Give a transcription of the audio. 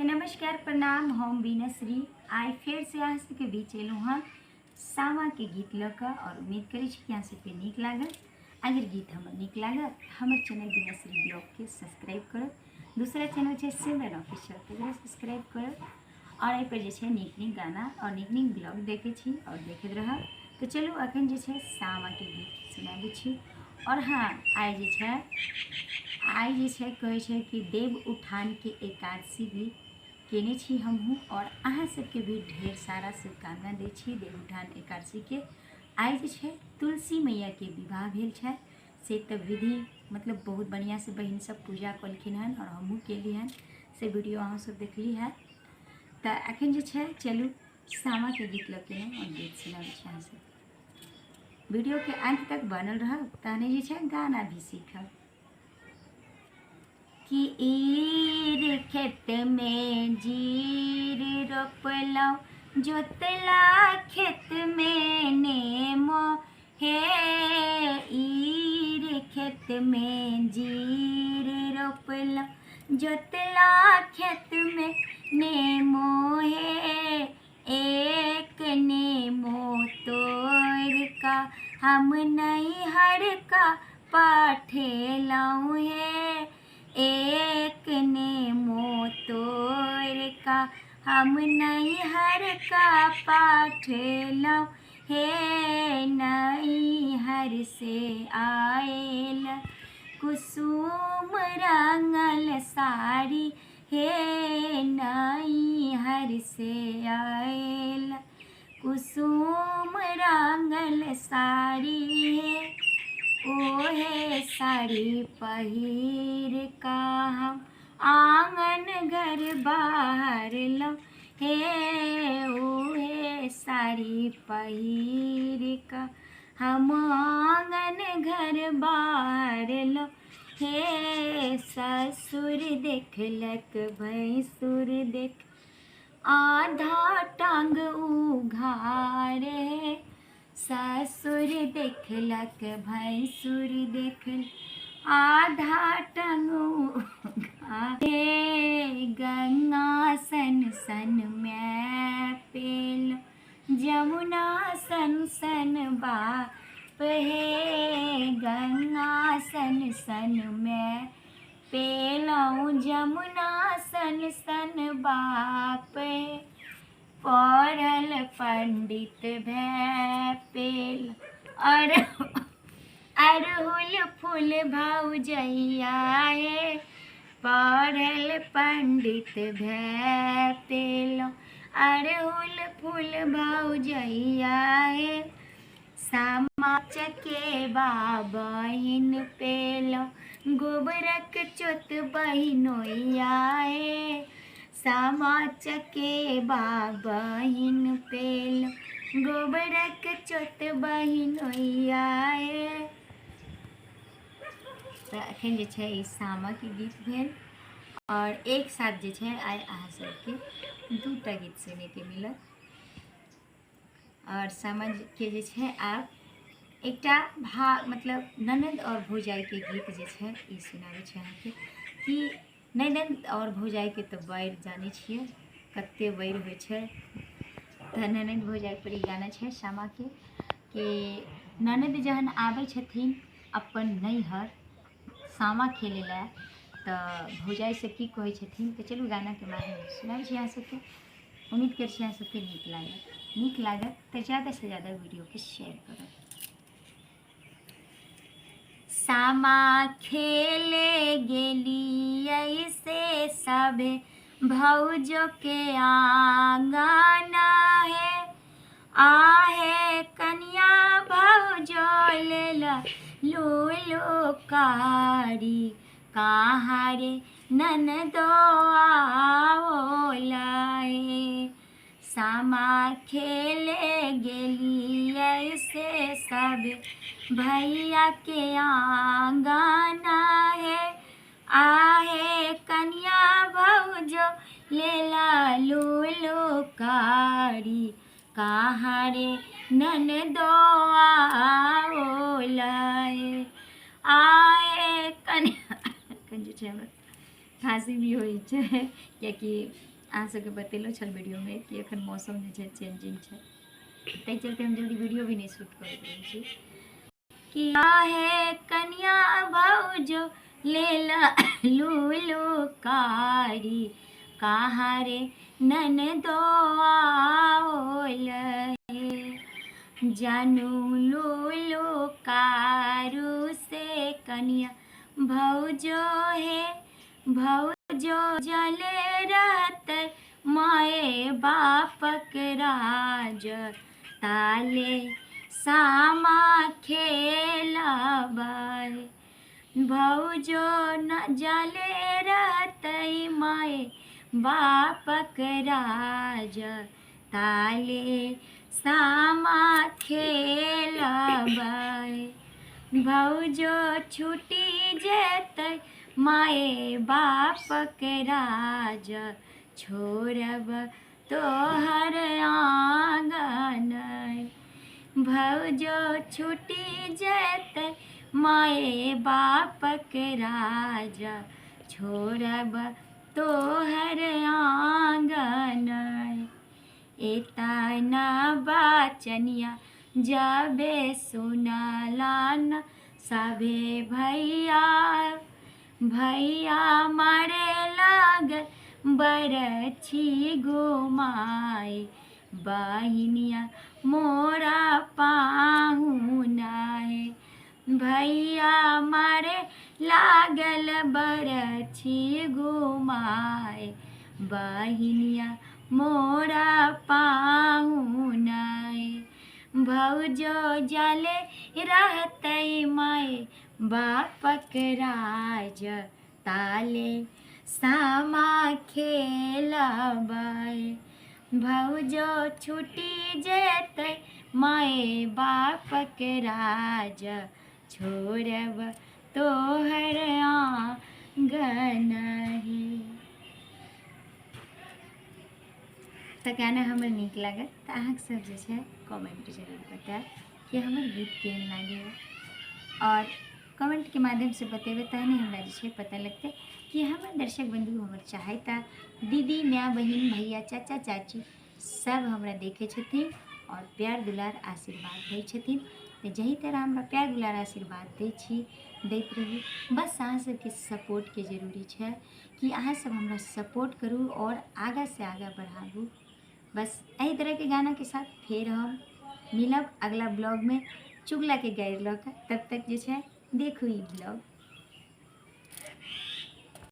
नमस्कार प्रणाम, हम बीनाश्री आइ फेर से अहाँ सबके बीच एलहुँ हँ सामा के गीत लऽ कऽ और उम्मीद करै छी कि अहाँ सबके नीक लागल। अगर गीत हमर नीक लागल हमर चैनल बीनाश्री ब्लॉग के सब्सक्राइब करब। दूसरा चैनल छै सिमरन ऑफिशियल, तकरा सब्सक्राइब करब और एहि पर जे छै नीक नीक गाना और नीक नीक ब्लॉग देखै छी और देखैत रहब। तो चलू अखन जे छै सामा के गीत सुनाबै छी। और हाँ, आइ जे छै कहै छै कि देव उठान के एकादशी भी केने छी हमहूँ और अहाँ सबके भी ढेर सारा शुभकामना दै छी देव उठान एकादशी के। आइ जे छै तुलसी मैया के विवाह भेल छै, से तऽ विधि मतलब बहुत बढ़िया से बहिन सब पूजा कलखिन हन और हमहूँ केली हन, से वीडियो अहाँ सब देखली है। तऽ अखन जे छै चलू सामा के गीत लऽ के और गीत सुनाबै छी अहाँ सब। वीडियो के अंत तक बनल रहब, तहने जे छै गाना भी सीखब। कि ईर खेत में जीर रोपलौं, जोतला खेत में नेमो हे। ईर खेत में जीर रोपलौं, जोतला खेत में नेमो हे। एक नेमो तोड़ का हम नैहर का पाठेलौं हे। एक नेमो तोड़ का हम नैहर का पाठेलौं हे। नैहर से आएल कुसुम रंगल साड़ी हे। नैहर से आएल कुसुम रंगल साड़ी हे। ओहे साड़ी पहिर का हम आंगन घर बहारलौं हे। ओहे साड़ी पहिर का हम आंगन घर बहारलौं हे। ससुर देखलक भैंसुर देख आधा टांग उघार हे। ससुर देखलक भैंसुर देखल आधा टांग उघार हे। गंगा सन सन मैं पेलौं, जमुना सन सन बाप हे। गंगा सन सन मैं पेलौं, जमुना सन सन बाप हे। पढ़ल पंडित भै पेल अड़हुल फूल भौजैया हे। पढ़ल पंडित भै पेलौं, अड़हुल फूल भौजैया हे। सामा चकेबा बहिन पेलौं, गोबरक चोत बहिनोइया हे। सामा चकेबा बहिन पेलौं, गोबरक चोत बहिनोइया हे। तऽ एखन जे छै ई सामा के गीत भेल और एक साथ जे छै आइ अहाँ सबके दूटा गीत सुने के मिलत। और सामा के जे छै आब एकटा मतलब ननद और भौजाई के गीत जे छै ई सुनाबै छै अहाँके। कि ननद और भौजाई के तऽ बैर जानै छियै कते बैर होइ छै। तऽ ननद भौजाई पर ई गाना छै सामा के कि ननद जहन आबै छथिन अपन नैहर सामा खेले ला तऽ भौजाई से की कहै छथिन। तऽ चलू गाना के माध्यम सुनाबै छी अहाँ सबके। उम्मीद करै छी अहाँ सबके नीक लागत तऽ ज़्यादा से ज़्यादा वीडियो के शेयर करब। सामा खेले गेलियै से सबे भौजो के आंगना है। आहे कन्या भौजो लेला लूलो कारी, कहाँ रे ननदो आओला हे। सामा खेले गेलियै से सब भैया के आंगना है। आहे कन्या भौजो लेला लूलो कारी, कहाँ रे ननदो आओला हे। आए कन्या जे छै हमरा हँसी भी होइ छै, कियाकि अहाँ सबके बतेलो छल वीडियो में कि एखन मौसम जे छै चेंजिंग छै, ताहि चलते हम जल्दी वीडियो भी नहीं शूट करैत रहै छी। किया है कन्या भौजो लेला लूलू कारी, कहाँ रे ननदो आओल हे। जानू लूलू कारू से कन्या भौजो है, भौजो जले रहते माए बापक राज, ताले सामा खेलबै। भौजो न जले रहते माए बापक राज, ताले सामा खेलबै। भौजो छूटी जेतै माए बापक राज, छोड़ब तोहर आंगन। भौजो छूटी जेतै माए बापक राज, छोड़ब तोहर आंगन। एतना बाचनिया जबे सुनलन सभे भैया, भैया मारे लागल बरछी घुमाई, बहिनिया मोरा पाहुनाए। भैया मारे लागल बरछी घुमाए, बहिनिया मोरा पाहुनाए। भौजो जले रहते माए बापक राज, ताले सामा खेलबै। भौजो छूटी जेतै माए बापक राज, छोड़ब तोहर आंगन हे। तऽ गाना हमर नीक लागत तऽ अहाँ सब जे छै कमेंट जरूर बताएब कि हमर गीत केहन लागैए, और कमेंट के माध्यम से बतेबै तहने हमरा जे छै पता लगतै कि हमर दर्शक बंधु हमर चाहता दीदी माँ बहिन भैया चाचा चाची सब हमरा देखे छथिन और प्यार दुलार आशीर्वाद दै छथिन। तो जही तरह हमरा प्यार दुलार आशीर्वाद दै छी दैत रहू। बस अहाँ सबके सपोर्ट के जरूरी है कि अहाँ सब हमरा सपोर्ट करू और आगा से आगा बढ़ाबू। बस एही तरह के गाना के साथ फिर हम मिलब अगला ब्लॉग में चुगला के गारि लऽ कऽ। तब तक जे छै देखू ई ब्लॉग।